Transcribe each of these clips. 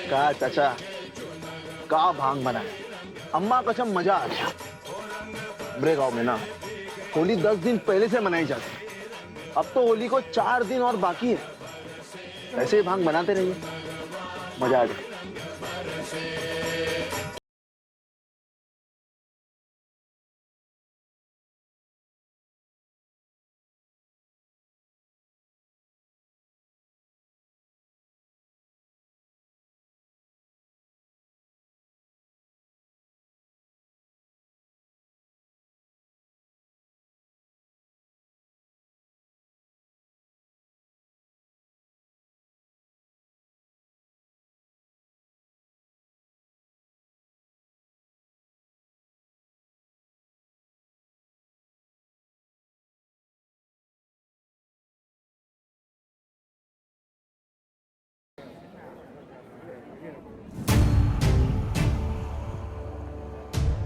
का चाचा का भांग बना है, अम्मा कसम मजा आ गया। हमारे गांव में ना होली 10 दिन पहले से मनाई जाती है। अब तो होली को 4 दिन और बाकी है। ऐसे ही भांग बनाते रहिए, मजा आ जाए।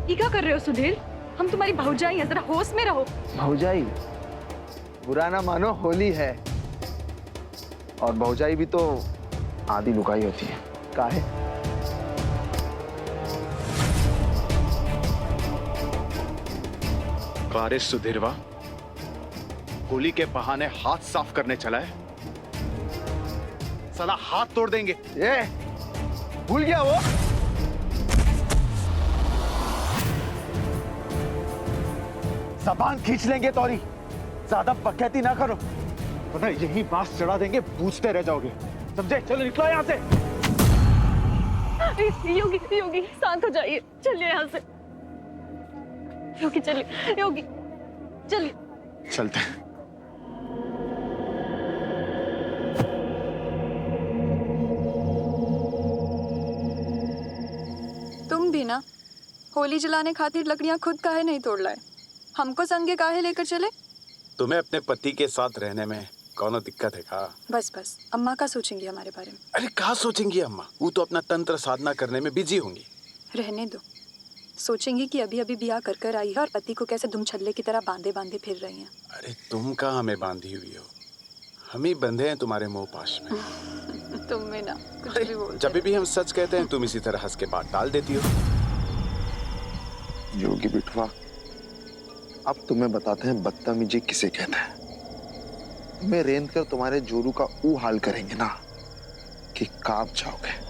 ये क्या कर रहे हो सुधीर? हम तुम्हारी भौजाई हैं, जरा होश में रहो। भौजाई बुरा ना मानो, होली है और भौजाई भी तो आधी लुकाई होती है। काहे? कारे सुधीरवा, होली के बहाने हाथ साफ करने चला है। साला हाथ तोड़ देंगे। ये भूल गया वो। जबान खींच लेंगे तोरी, ज्यादा बकैती ना करो वरना यही बांस चढ़ा देंगे, पूछते रह जाओगे। समझे? चलो निकलो यहाँ से। योगी योगी शांत हो जाइए, चलिए यहाँ से। योगी चलिए, योगी चलिए। चलते हैं। तुम भी ना होली जलाने खातिर लकड़ियां खुद काहे नहीं तोड़ लाए? हमको संगे काहे लेकर चले? तुम्हें अपने पति के साथ रहने में कौन दिक्कत है का? बस बस, अम्मा का सोचेंगी हमारे बारे में? अरे कहाँ सोचेंगी अम्मा, वो तो अपना तंत्र साधना करने में बिजी होंगी। रहने दो, सोचेंगी कि अभी अभी ब्याह कर कर आई है और पति को कैसे दुम छल्ले की तरह बांधे बांधे फिर रही हैं। अरे तुम कहाँ हमें बांधी हुई हो, हम ही बंधे हैं तुम्हारे मोह पाश में। तुम में ना कुछ भी बोल। जब भी हम सच कहते हैं तुम इसी तरह हंस के बात टाल देती हो। योगी बिटवा, अब तुम्हें बताते हैं बदतमीजी किसे कहते हैं। तुम्हें रेंद कर तुम्हारे जोरू का ऊ हाल करेंगे ना कि कांप जाओगे।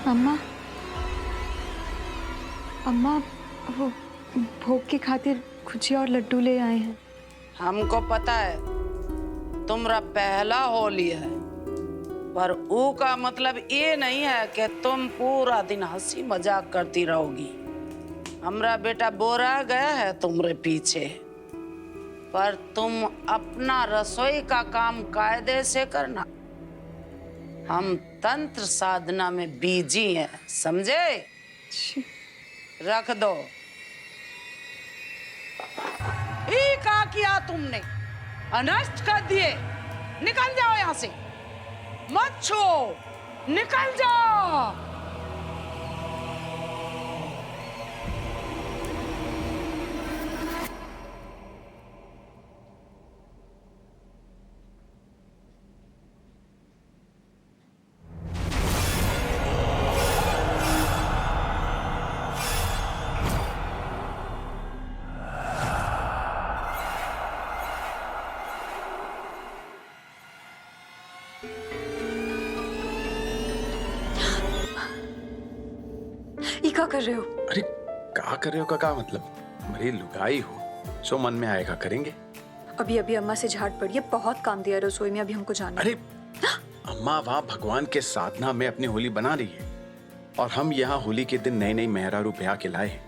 अम्मा, अम्मा वो भोग की खातिर गुजिया और लड्डू ले आए हैं। हमको पता है तुम्हारा पहला होली है, पर ऊ का मतलब ये नहीं है कि तुम पूरा दिन हंसी मजाक करती रहोगी। हमारा बेटा बोरा गया है तुम्हारे पीछे, पर तुम अपना रसोई का काम कायदे से करना। हम तंत्र साधना में बिजी हैं, समझे? रख दो। ये क्या किया तुमने? अनष्ट कर दिए। निकल जाओ यहाँ से, मत छो, निकल जाओ। ये क्या कर रहे हो? अरे क्या कर रहे हो का मतलब? मेरी लुगाई हो, जो मन में आएगा करेंगे। अभी अभी अम्मा से झाट पड़ी है, बहुत काम दिया रसोई में, अभी हमको जाना। अरे अम्मा वहाँ भगवान के साधना में अपनी होली बना रही है, और हम यहाँ होली के दिन नई नई मेहरारू ब्याह के लाए हैं,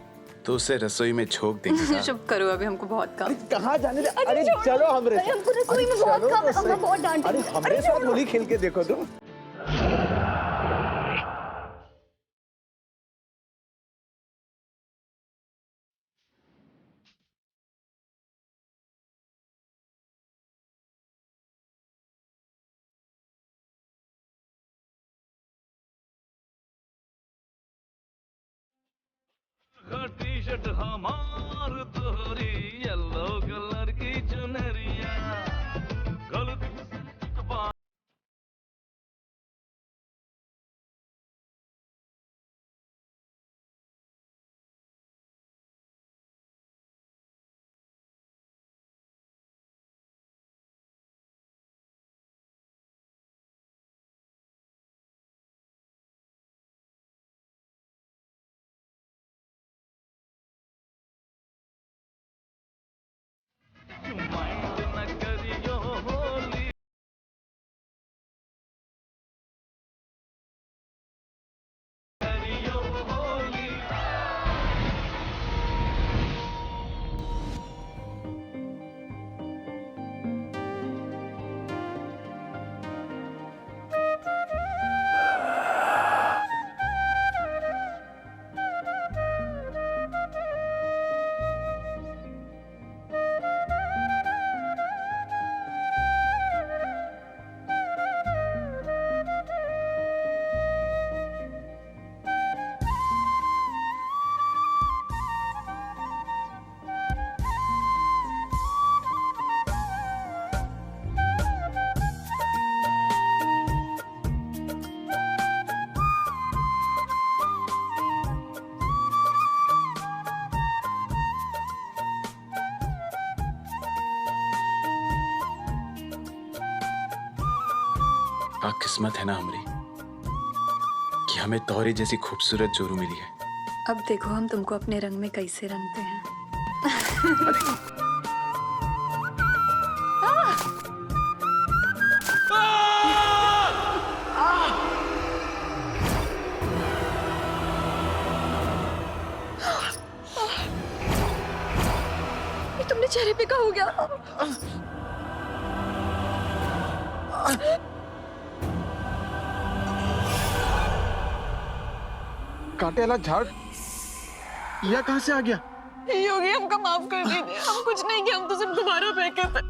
तो उसे रसोई में झोंक देंगे। चुप करो, अभी हमको बहुत काम। कहाँ जाने दे? अरे चलो हमरे साथ। हमको रसोई में बहुत काम है, अम्मा बहुत डांटेंगी। अरे हमरे साथ होली खेल के देखो तुम। टी शर्ट हमार तोहरी येलो कलर की चुनरिया गलती माइंड न करियो होली करियो होली। क्या किस्मत है ना हमारी कि हमें तोहरी जैसी खूबसूरत जोरू मिली है। अब देखो हम तुमको अपने रंग में कैसे रंगते हैं। ये तुमने चेहरे पे क्या हो गया? कांटे वाला झाड़ यह कहाँ से आ गया? योगी हमको माफ कर दीजिए, हम कुछ नहीं किया, हम तो सिर्फ दोबारा फेंके थे।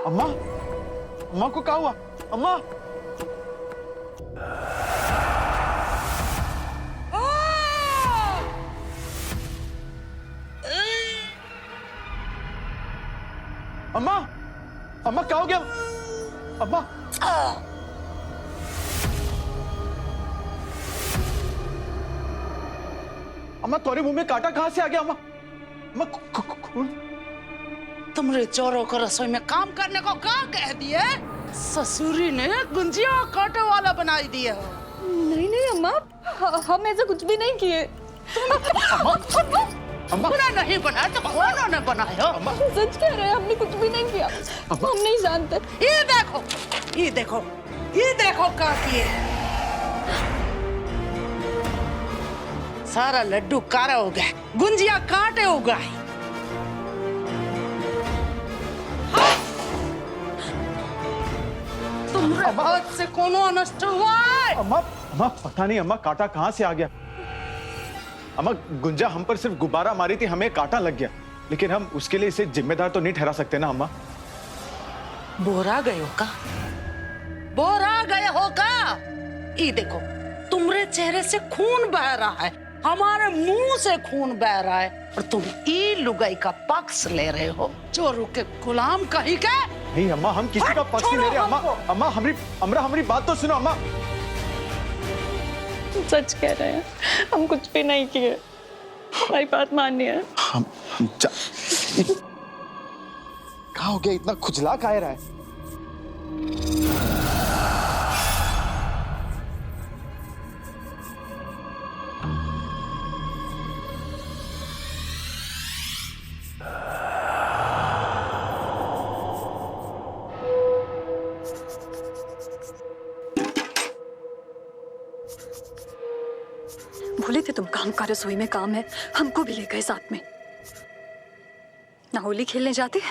अम्मा, अम्मा को क्या हुआ? अम्मा, अम्मा क्या हो गया? अम्मा अम्मा तुम्हारे मुंह में कांटा कहां से आ गया? अम्मा अम्मा खून? तुमरे चोरों को रसोई में काम करने को कहाँ कह दिए? ससुरी ने गुंजिया कांटे वाला बनाई दिया। नहीं नहीं अम्मा, हम ऐसा कुछ भी नहीं किए। अम्मा बुरा नहीं बनाया तो कौन ने बनाया? सच कह रहे हैं, हमने कुछ भी नहीं किया। हम नहीं जानते। ये देखो, ये देखो, ये देखो क्या किए। सारा लड्डू कारा हो गया, गुंजिया कांटे हो गए। तुम्हारे हाथ से कोनो नष्ट हुआ है? अम्मा अम्मा पता नहीं अम्मा कांटा कहां से आ गया। अम्मा गुंजा हम पर सिर्फ गुब्बारा मारी थी, हमें कांटा लग गया, लेकिन हम उसके लिए इसे जिम्मेदार तो नहीं ठहरा सकते ना अम्मा। बोरा गए हो का? बोरा गए हो का? ये देखो, तुम्हारे चेहरे से खून बह रहा है, हमारे मुंह से खून बह रहा है, और तुम ई लुगाई का पक्ष ले रहे हो। चोरों के गुलाम कहीं के? नहीं अम्मा, हम किसी का पक्ष नहीं ले रहे। अम्मा अम्मा हमारी बात तो सुनो अम्मा। सच कह रहे हैं, हम कुछ भी नहीं किए। हमारी बात मानिए। हम कहाँ हो गया? इतना खुजला काहे रहा है? बोले थे तुम काम का, रसोई में काम है, हमको भी ले गए साथ में। ना होली खेलने जाते,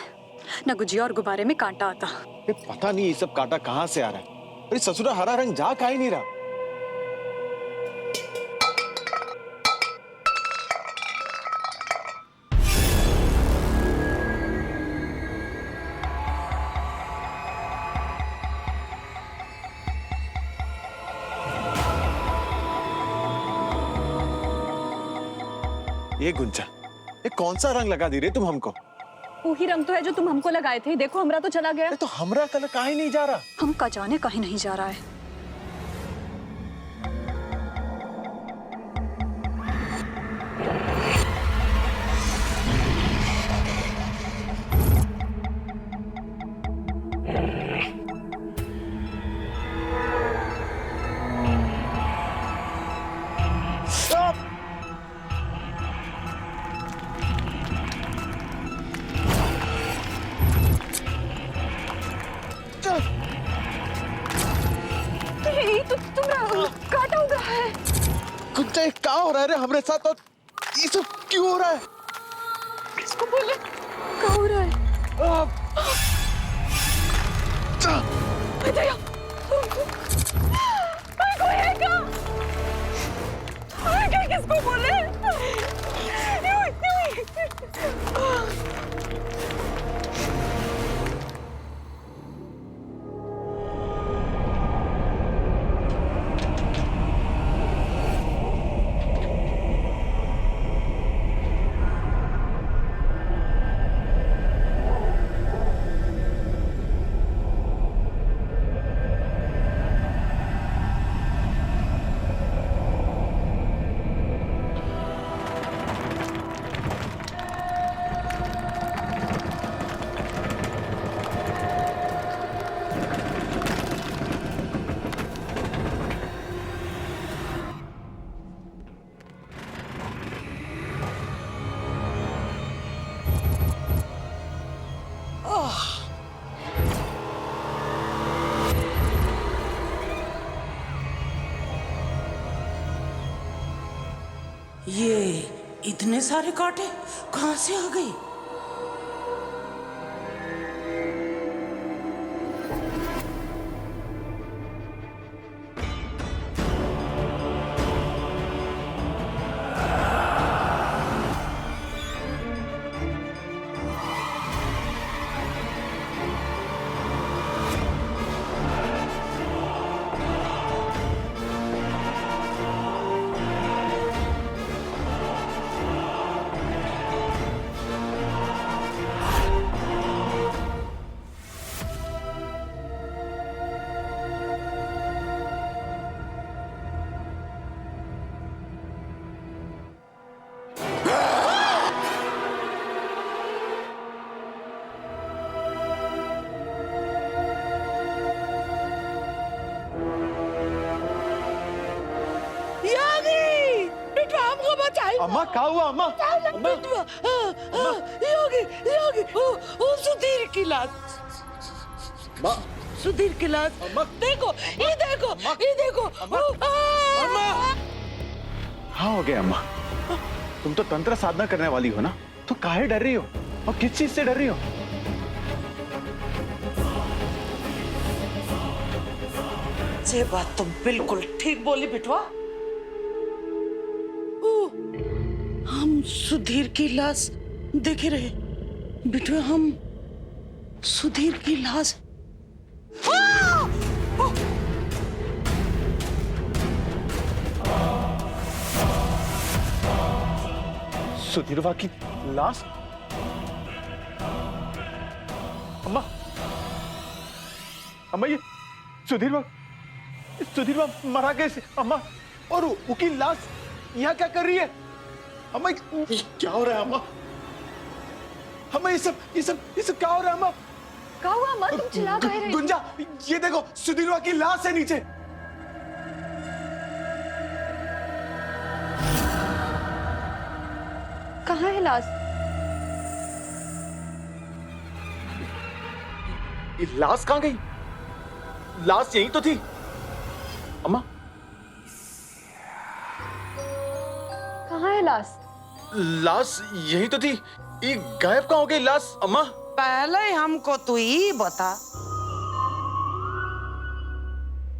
ना गुजिया और गुब्बारे में कांटा आता। ये पता नहीं ये सब कांटा कहां से आ रहा है। अरे ससुरा हरा रंग जा का ही नहीं रहा। ये गुंजा, ये कौन सा रंग लगा दी रे तुम हमको? वही रंग तो है जो तुम हमको लगाए थे। देखो हमरा तो चला गया। तो हमरा कलर काहे नहीं जा रहा? हम का जाने कहीं नहीं जा रहा है। तो तुम्हारा काटा हो गया है। गुंजा ये क्या हो रहा है रे हमरे साथ? और ये सब क्यों हो रहा है? किसको बोले क्या हो रहा है? बताया कोई है क्या? किसको बोले? ये इतने सारे कांटे कहां से आ गए? अम्मा क्या हुआ अम्मा? बिटवा योगी योगी ओ सुधीर की लाश, सुधीर की लाश। देखो ये देखो ये देखो। हाँ हो गया अम्मा। तुम तो तंत्र साधना करने वाली हो ना, तो काहे डर रही हो और किस चीज से डर रही हो? ये बात तुम बिल्कुल ठीक बोली बिटवा। हम सुधीर की लाश देखे रहे बिटवा, हम सुधीर की लाश। सुधीरवा की लाश? अम्मा अम्मा ये सुधीरवा मरा कैसे अम्मा? और उसकी लाश यहाँ क्या कर रही है अम्मा? क्या हो रहा है अम्मा? अम्मा ये सब क्या हो रहा है अम्मा? क्या हुआ अम्मा, तुम चिल्ला काहे रही? गुंजा ये देखो सुधीरवा की लाश है नीचे। कहाँ है लाश? ये लाश कहाँ गई? लाश यही तो थी अम्मा। कहाँ है लाश? लाश यही तो थी, ये गायब कहाँ हो गई लाश अम्मा? पहले हमको तू ही बता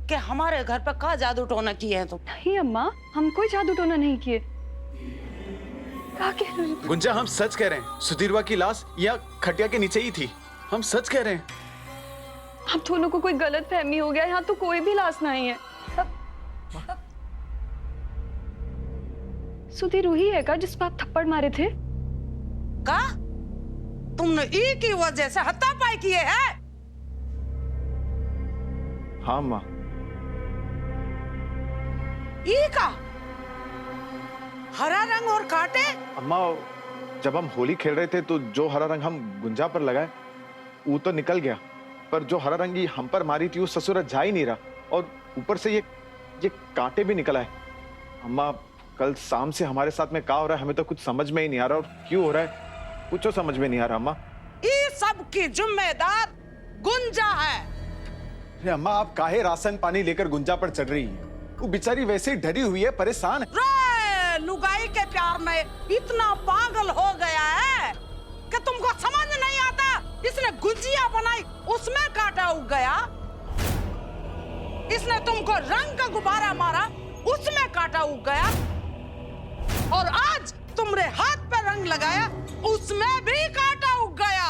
कि हमारे घर पे का जादू टोना किए हैं तुम? नहीं अम्मा, हम कोई जादू टोना नहीं किए। क्या कह रही हो? गुंजा हम सच कह रहे हैं, सुधीरवा की लाश यहाँ खटिया के नीचे ही थी, हम सच कह रहे हैं। आप दोनों को कोई गलत फहमी हो गया, यहाँ तो कोई भी लाश नहीं है। सुधीर वही है का जिस पर आप थप्पड़ मारे थे? का तुमने एक ही वजह से हाथापाई किए हैं? हाँ माँ। ई का हरा रंग और कांटे? अम्मा जब हम होली खेल रहे थे तो जो हरा रंग हम गुंजा पर लगाए वो तो निकल गया, पर जो हरा रंग हम पर मारी थी वो ससुरा जा ही नहीं रहा, और ऊपर से ये कांटे भी निकल आए। अम्मा कल शाम से हमारे साथ में क्या हो रहा है हमें तो कुछ समझ में ही नहीं आ रहा, और क्यों हो रहा है कुछ तो समझ में नहीं आ रहा अम्मा। ये सब की जिम्मेदार गुंजा है। अरे अम्मा आप काहे राशन पानी लेकर गुंजा पर चढ़ रही है? वो बेचारी वैसे ही डरी हुई है, परेशान है। रे लुगाई के प्यार में इतना पागल हो गया है कि तुमको समझ नहीं आता। इसने गुजिया बनाई उसमें कांटा उग गया, इसने तुमको रंग का गुब्बारा मारा उसमें कांटा उग गया, और आज तुमरे हाथ पे रंग लगाया उसमें भी कांटा उग गया।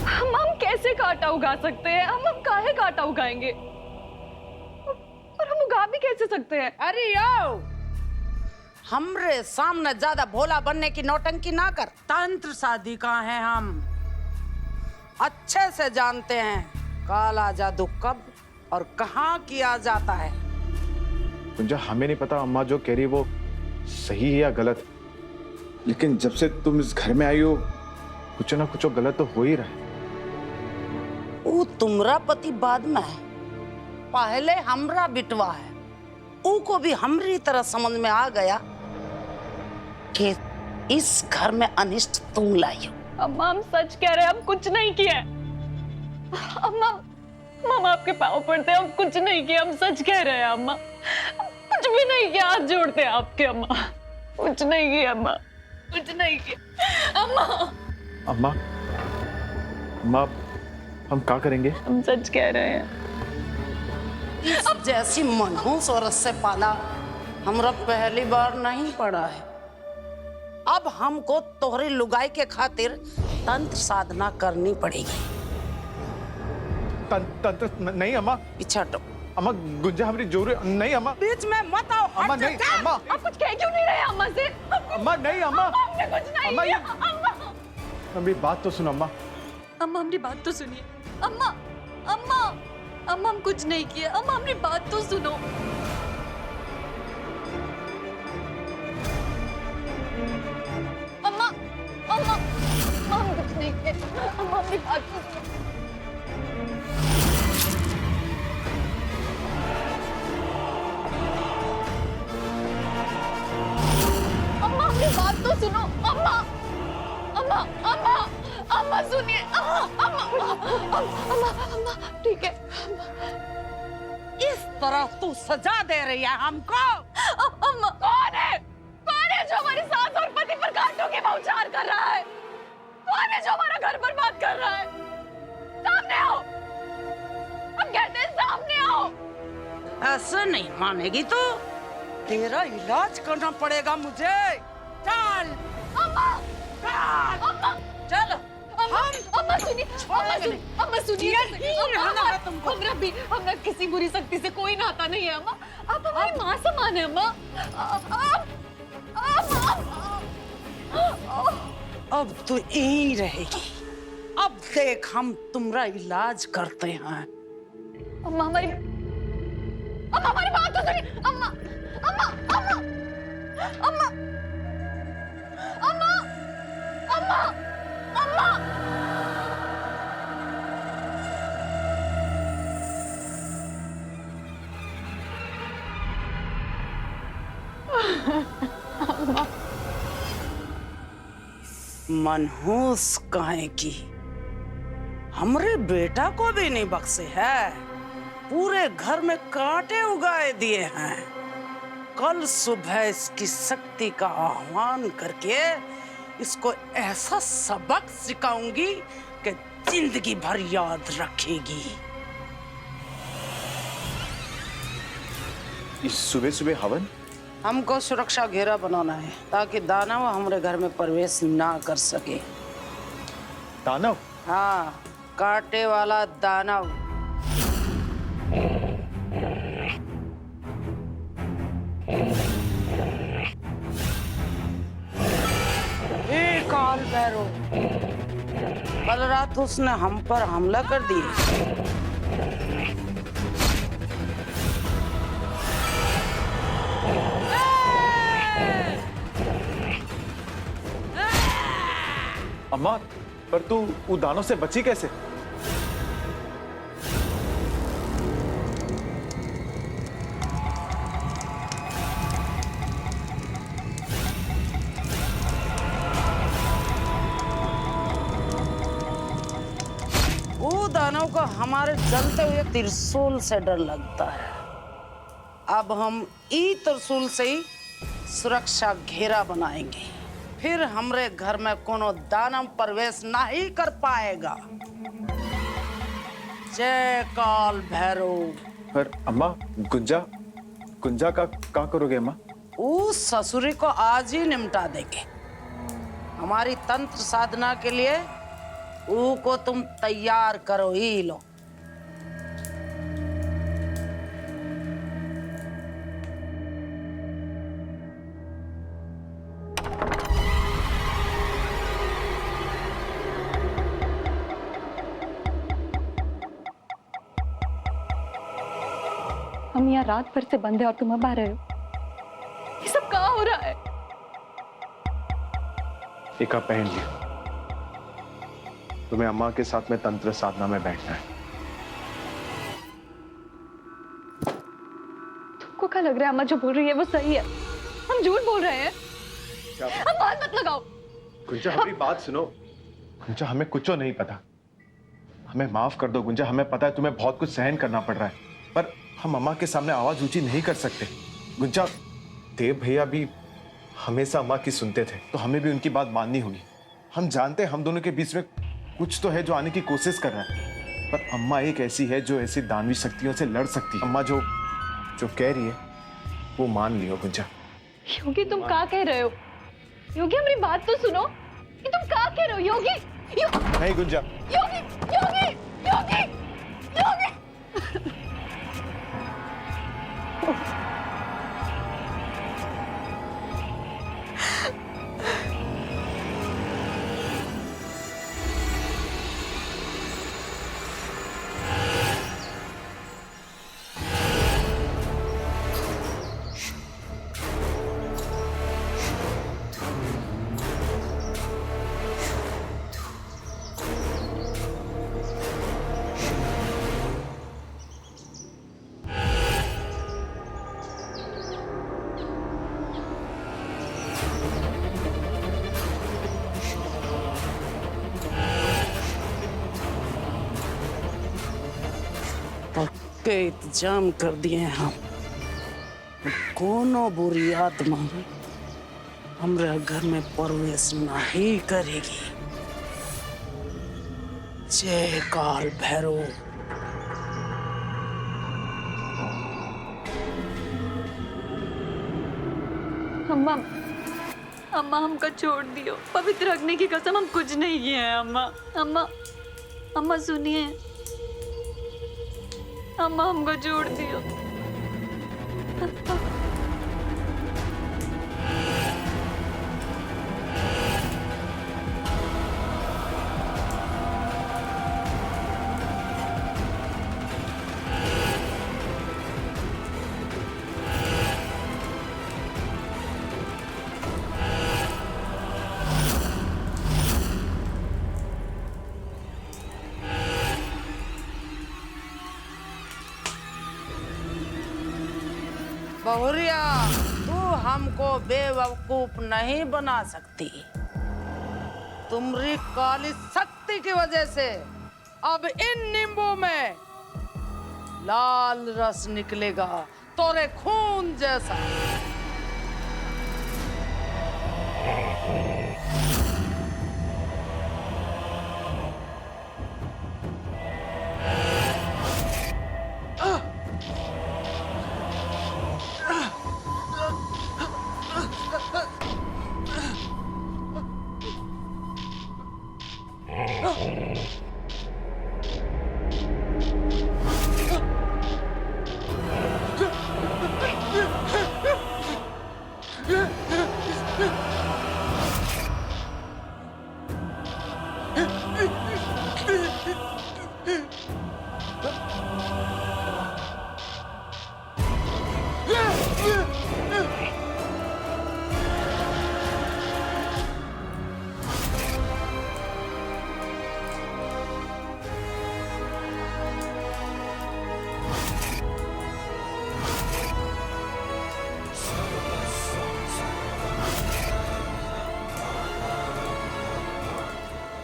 हम कैसे कांटा उगा सकते हैं? हम काहे कांटा उगाएंगे? और हम उगा भी कैसे सकते हैं? अरे यो, हमरे सामने ज्यादा भोला बनने की नौटंकी ना कर। तंत्र शादी का है, हम अच्छे से जानते हैं काला जादू कब और कहाँ किया जाता है। गुंजा हमें नहीं पता अम्मा जो कह रही वो सही है या गलत, लेकिन जब से तुम इस घर में आई हो कुछ ना कुछ गलत तो हो ही रहा है। वो तुमरा पति बाद में है, पहले हमरा बिटवा है। उनको भी हमरी तरह समझ में आ गया कि इस घर में अनिष्ट तुम लाई हो। अम्मा हम सच कह रहे हैं, हम कुछ नहीं किया। अम्मा हम आपके पाँव पड़ते हैं, हम कुछ नहीं किया, हम सच कह रहे हैं अम्मा, कुछ भी नहीं किया। हाथ जोड़ते हैं आपके अम्मा, कुछ नहीं किया अम्मा, कुछ नहीं किया अम्मा। अम्मा अम्मा हम क्या करेंगे? हम सच कह रहे हैं। इस जैसी मनहूस औरत से पाला हमरा पहली बार नहीं पड़ा है। अब हमको तोहरी लुगाई के खातिर तंत्र साधना करनी पड़ेगी। तंत्र नहीं अम्मा। पीछे हटो। अम्मा गुंजा हमारी जोर नहीं अम्मा। बीच में मत आओ। अम्मा नहीं अम्मा। आप कुछ कह क्यों नहीं रहे अम्मा से? अम्मा नहीं अम्मा। हमने कुछ नहीं अम्मा किया। अम्मा मेरी बात तो सुनो अम्मा। अम्मा हमारी बात तो सुनिए। अम्मा अम्मा अम्मा हम कुछ नहीं किया। अम्मा हमारी बात तो सुनो। अम्मा अम्मा हम कुछ नहीं किया। अम्मा हमारी बात तो सुनो। अम्मा अम्मा ठीक है। इस तरह तू सजा दे रही है हमको? अम्मा कौन है जो हमारी सास और पति पर कांटों की बौछार कर रहा है? कौन है जो हमारा घर बर्बाद कर रहा है? सामने आओ, हम कहते हैं सामने आओ। ऐसे नहीं मानेगी तू, तेरा इलाज करना पड़ेगा मुझे। चल अम्मा चल अम्मा चल। अम्मा सुनिए, अम्मा सुनिए, हमरा किसी बुरी शक्ति से कोई नाता नहीं है अम्मा। आप हमारी माँ समान है अम्मा। अब तो यहीं रहेगी। अब देख हम तुम्हारा इलाज करते हैं। अम्मा हमारी बात तो सुनिए। अम्मा अम्मा अम्मा अम्मा अम्मा अम्मा अम्मा मनहूस काहे की हमरे बेटा को भी नहीं बख्शे है, पूरे घर में कांटे उगाए दिए हैं। कल सुबह इसकी शक्ति का आह्वान करके इसको ऐसा सबक सिखाऊंगी कि जिंदगी भर याद रखेगी। इस सुबह सुबह हवन? हमको सुरक्षा घेरा बनाना है ताकि दानव हमारे घर में प्रवेश ना कर सके। दानव? हाँ, कांटे वाला दानव। काल भैरव, कल रात उसने हम पर हमला कर दिया। अम्मा, पर तू उन दानों से बची कैसे? वो दानव को हमारे जलते हुए त्रिशूल से डर लगता है। अब हम ई त्रिशूल से ही सुरक्षा घेरा बनाएंगे, फिर हमरे घर में कोनो दानव प्रवेश नहीं कर पाएगा। जय काल भैरव। पर अम्मा, गुंजा का करोगे अम्मा? उस ससुरी को आज ही निपटा देंगे। हमारी तंत्र साधना के लिए ऊ को तुम तैयार करो ही लो। हम यहाँ रात भर से बंद है और तुम अब आ रहे हो। ये सब कहाँ हो रहा है? एक आप पहन लिया, तुम्हें अम्मा के साथ में तंत्र साधना में बैठना है। तुमको क्या लग रहा है अम्मा जो बोल रही है वो सही है? हम झूठ बोल रहे हैं? अब बात मत लगाओ। गुंजा, हमारी बात सुनो। गुंजा, हमें कुछ नहीं पता, हमें माफ कर दो। गुंजा, हमें पता है तुम्हें बहुत कुछ सहन करना पड़ रहा है, पर हम अम्मा के सामने आवाज ऊंची नहीं कर सकते। गुंजा, देव भैया भी हमेशा अम्मा की सुनते थे, तो हमें भी उनकी बात माननी होगी। हम जानते हैं हम दोनों के बीच में कुछ तो है जो आने की कोशिश कर रहा है, पर अम्मा एक ऐसी है जो ऐसी दानवी शक्तियों से लड़ सकती है। अम्मा जो कह रही है वो मान लियो गुंजा। योगी तुम क्या कह रहे हो? योगी हमारी बात तो सुनो। ये तुम क्या कह रहे हो योगी? नहीं गुंजा। योगी योगी योगी योगी के इंतजाम कर दिए हैं हम। कोनो बुरी आत्मा हमारे घर में प्रवेश नहीं करेगी। जय काल भैरव। अम्मा, अम्मा हमको छोड़ दियो। पवित्र अग्नि की कसम, हम कुछ नहीं किए हैं अम्मा। अम्मा, अम्मा सुनिए, अम्मा हमको छोड़ दियो। बहुरिया, तू हमको बेवकूफ नहीं बना सकती। तुम्हारी काली शक्ति की वजह से अब इन नींबू में लाल रस निकलेगा, तोरे खून जैसा।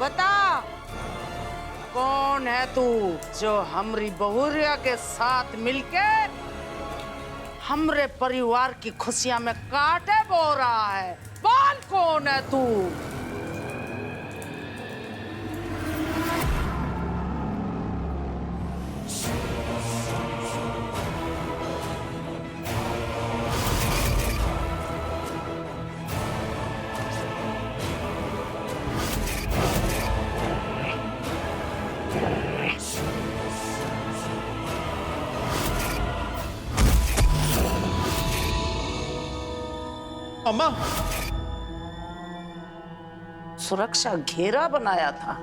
बता, कौन है तू जो हमारी बहुरिया के साथ मिलके हमरे परिवार की खुशियां में कांटे बो रहा है? बोल, कौन है तू? अम्मा, सुरक्षा घेरा बनाया था,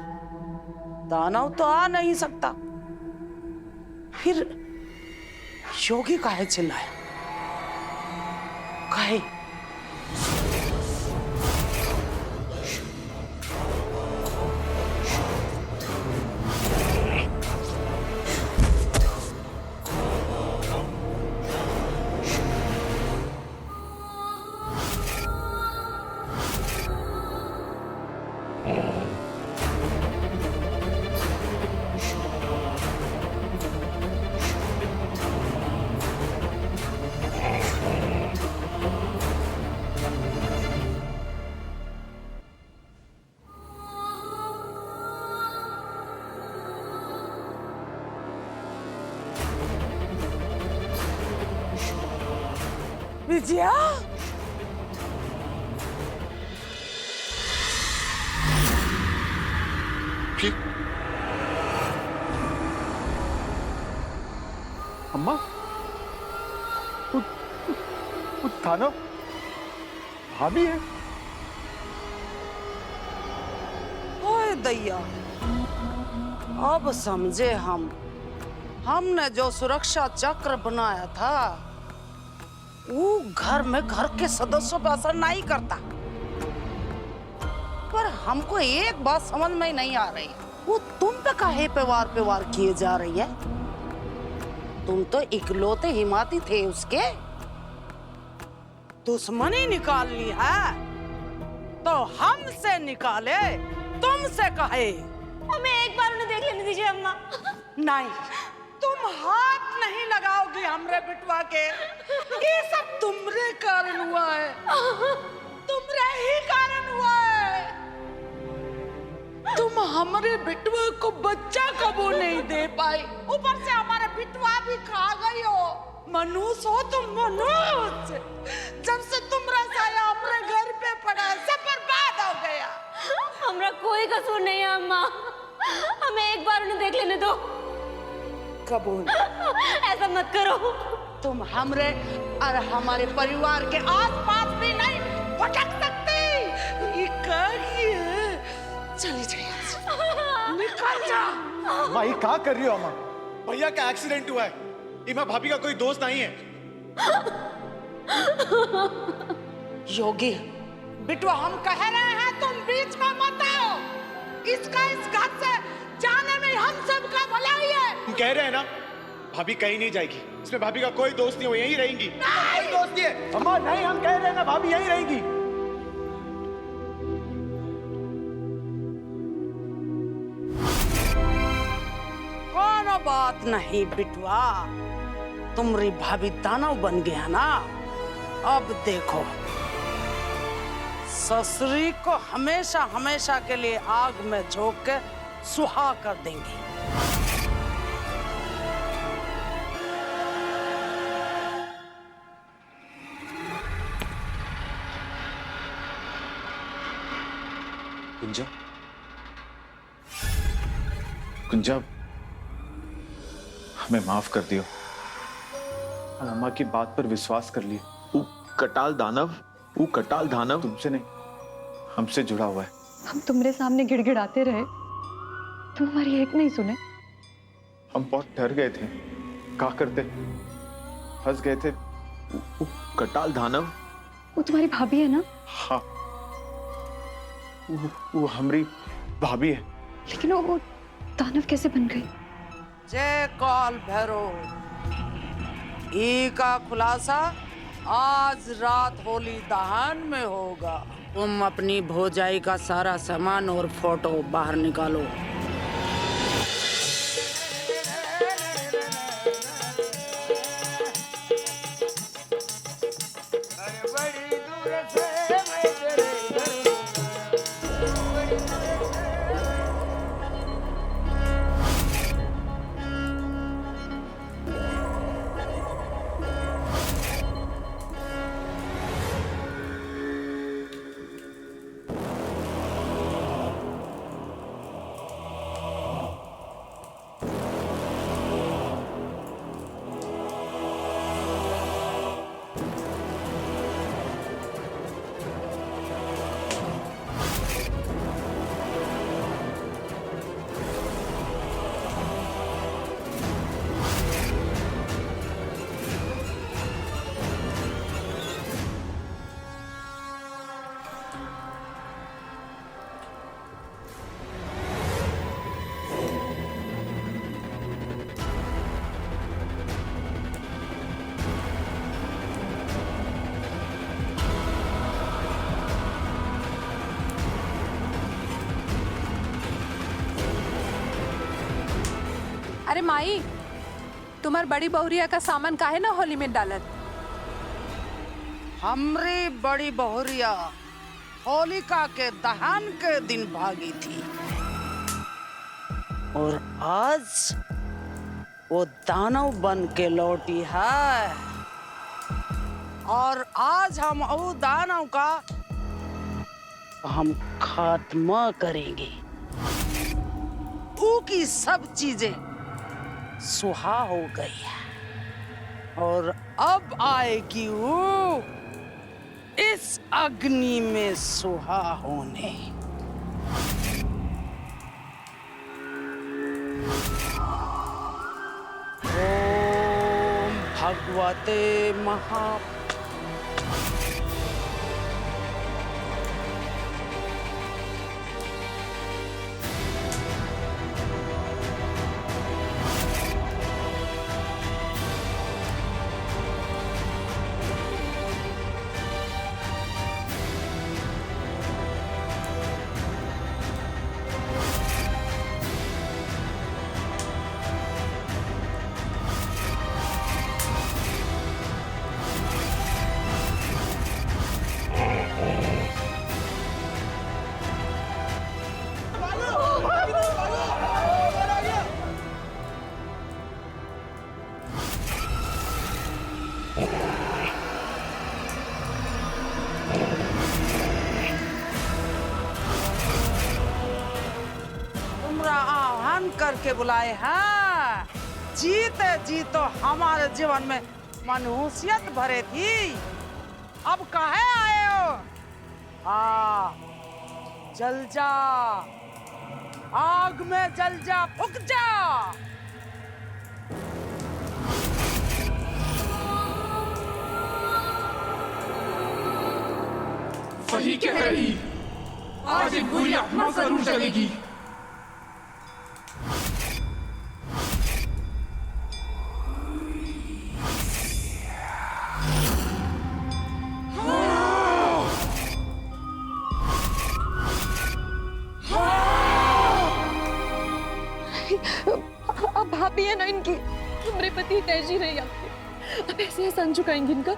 दानव तो आ नहीं सकता। फिर योगी काहे चिल्लाया? काहे? विजया, अम्मा, वो दानव भाभी है। ओए दैया, अब समझे हमने जो सुरक्षा चक्र बनाया था वो घर में घर के सदस्यों पर असर नहीं करता। पर हमको एक बात समझ में नहीं आ रही, वो तुम पे काहे पे वार किए जा रही है? तुम तो इकलौते हिमाती थे उसके। दुश्मनी निकालनी है तो हमसे निकाले, तुमसे कहे। हमें एक बार उन्हें देख लेने दीजिए अम्मा। नहीं, तुम हाथ नहीं लगाओगी हमरे बिटवा के। ये सब तुमरे कारण हुआ है, तुमरे ही कारण हुआ है। तुम हमारे बिटवा को बच्चा कबो नहीं दे पाई, ऊपर से हमारा बिटवा भी खा गई हो। मनुष्य हो तुम, मनुष्य। जब से तुमरा साया हमारे घर पे पड़ा है, सब बर्बाद हो गया। हमरा कोई कसूर नहीं है अम्मा, हमें एक बार उन्हें देख लेने दो। कबूल। ऐसा मत करो। तुम हमरे और हमारे परिवार के आसपास भी नहीं भटक सकती। ये कही है, चली जाइए, निकल जा। अम्मा ये क्या कर रही हो अम्मा? भैया का एक्सीडेंट हुआ है, इमा भाभी का कोई दोस्त नहीं है। योगी बिटवा, हम कह रहे हैं तुम बीच में मत आओ। इसका इस घर से जाने में हम सबका भलाई है। तुम कह रहे हैं ना भाभी कहीं नहीं जाएगी, इसमें भाभी का कोई दोस्त नहीं, वो यहीं रहेंगी। कोई दोस्त नहीं है अम्मा। नहीं, हम कह रहे हैं ना भाभी यहीं रहेंगी। कोनो बात नहीं बिटवा, तुम्हारी भाभी दानव बन गया ना। अब देखो, ससुरी को हमेशा हमेशा के लिए आग में झोंक के सुहा कर देंगे। कुंजा, कुंजा, हमें माफ कर दियो। हम अम्मा की बात पर विश्वास कर लिए। वो कटाल दानव, वो कटाल दानव तुमसे नहीं, हमसे जुड़ा हुआ है। हम तुम्हारे सामने गिड़गिड़ाते रहे, तुम हमारी एक नहीं सुने। हम बहुत डर गए थे, क्या करते, फंस गए थे। वो कटाल दानव, वो तुम्हारी भाभी है ना? हाँ, वो हमारी भाभी है। लेकिन वो दानव कैसे बन गई? जय काल भैरव, ई का खुलासा आज रात होली दहन में होगा। तुम अपनी भौजाई का सारा सामान और फोटो बाहर निकालो। अरे माई, तुम्हार बड़ी बहुरिया का सामान काहे ना होली में डालत? हमरी बड़ी बहुरिया होलिका के दहन के दिन भागी थी और आज वो दानव बन के लौटी है। और आज हम वो दानव का हम खात्मा करेंगे। वो की सब चीजें सुहा हो गई है और अब आएगी वो इस अग्नि में सुहा होने। ओम भगवते महा तुमरा आह्वान करके बुलाए हैं। जीते जी तो हमारे जीवन में मनहूसियत भरे थी, अब काहे आए हो? जल जा, आग में जल जा, फुक जा। सही कह रही, आज एक बुरी आत्मा जरूर जलेगी। अब भाभी है ना इनकी, हमारे पति तेजी रही आपके, अब ऐसे एहसान चुकाएंगे इनका?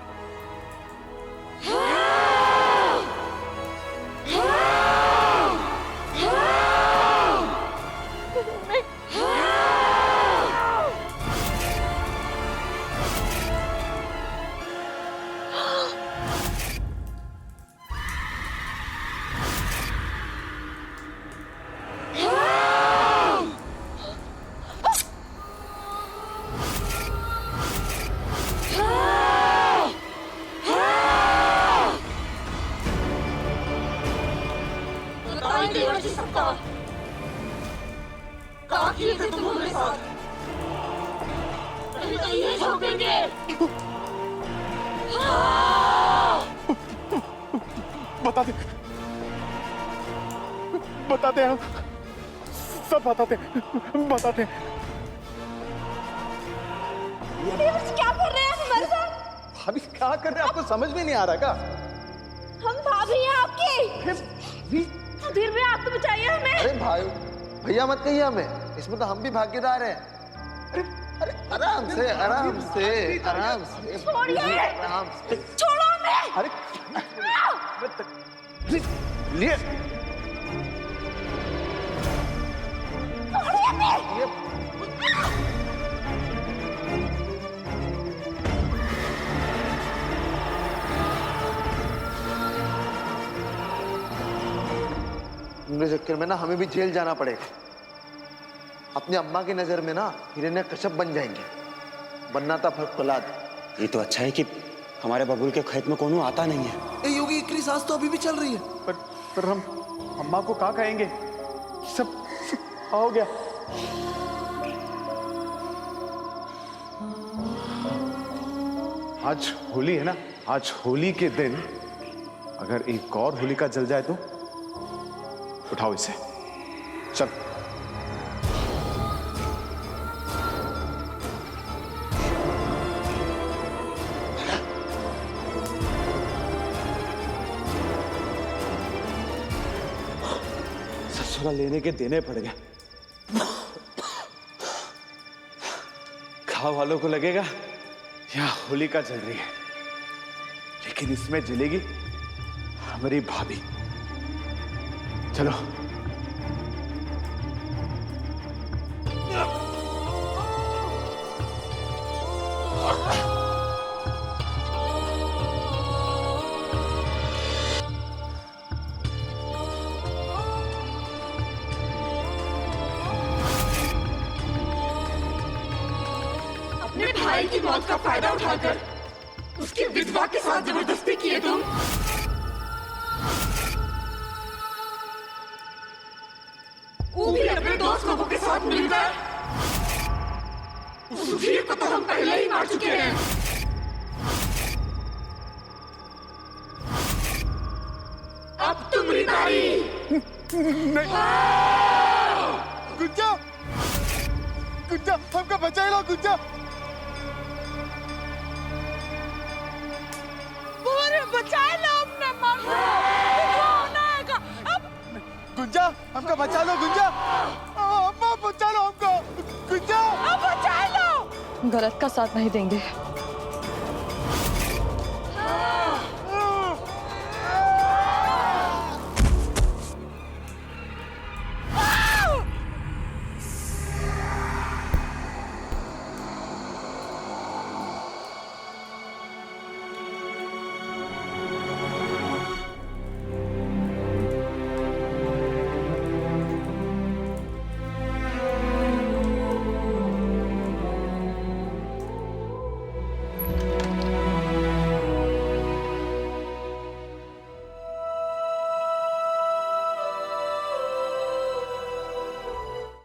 बताते हैं, सब बताते बताते। क्या कर रहे हैं हमारे साथ? भाभी क्या कर रहे हैं, आपको समझ में नहीं आ रहा क्या? हम भाभी हैं आपकी। फिर भी आप तो बचाइए हमें। अरे भाई भैया मत कहिए हमें, इसमें तो हम भी भागीदार हैं। अरे अरे आराम से आराम से आराम से छोड़िए, आराम से। छोड़ो हमें। अरे लिए इनके चक्कर में ना हमें भी जेल जाना पड़ेगा। अपनी अम्मा की नजर में ना हिरण्य कश्यप बन जाएंगे, बनना था फौलाद। ये तो अच्छा है कि हमारे बबुल के खेत में कोनो आता नहीं है। ए योगी, इतनी सांस तो अभी भी चल रही है। पर हम अम्मा को क्या कहेंगे? सब हो गया। आज होली है ना, आज होली के दिन अगर एक और होलिका जल जाए तो उठाओ इसे, चल। ससुरा लेने के देने पड़ गए। गाँव वालों को लगेगा यहाँ होलिका जल रही है, लेकिन इसमें जलेगी हमारी भाभी। चलो अपने भाई की मौत का फायदा उठाकर उसकी विधवा के साथ जबरदस्ती किए तुम। वो भी अपने दोस्त लोगों के साथ मिलकर। उस सुधीर को तो हम पहले ही मार चुके हैं। अब तुम्हारी बारी। गुंजा, गुंजा, हमको बचाए लो गुंजा। बचाए लो अपने मन को। गुंजा, हमको बचा लो गुंजा। अम्मा बचा लो हमको गुंजा। बचा लो। गलत का साथ नहीं देंगे।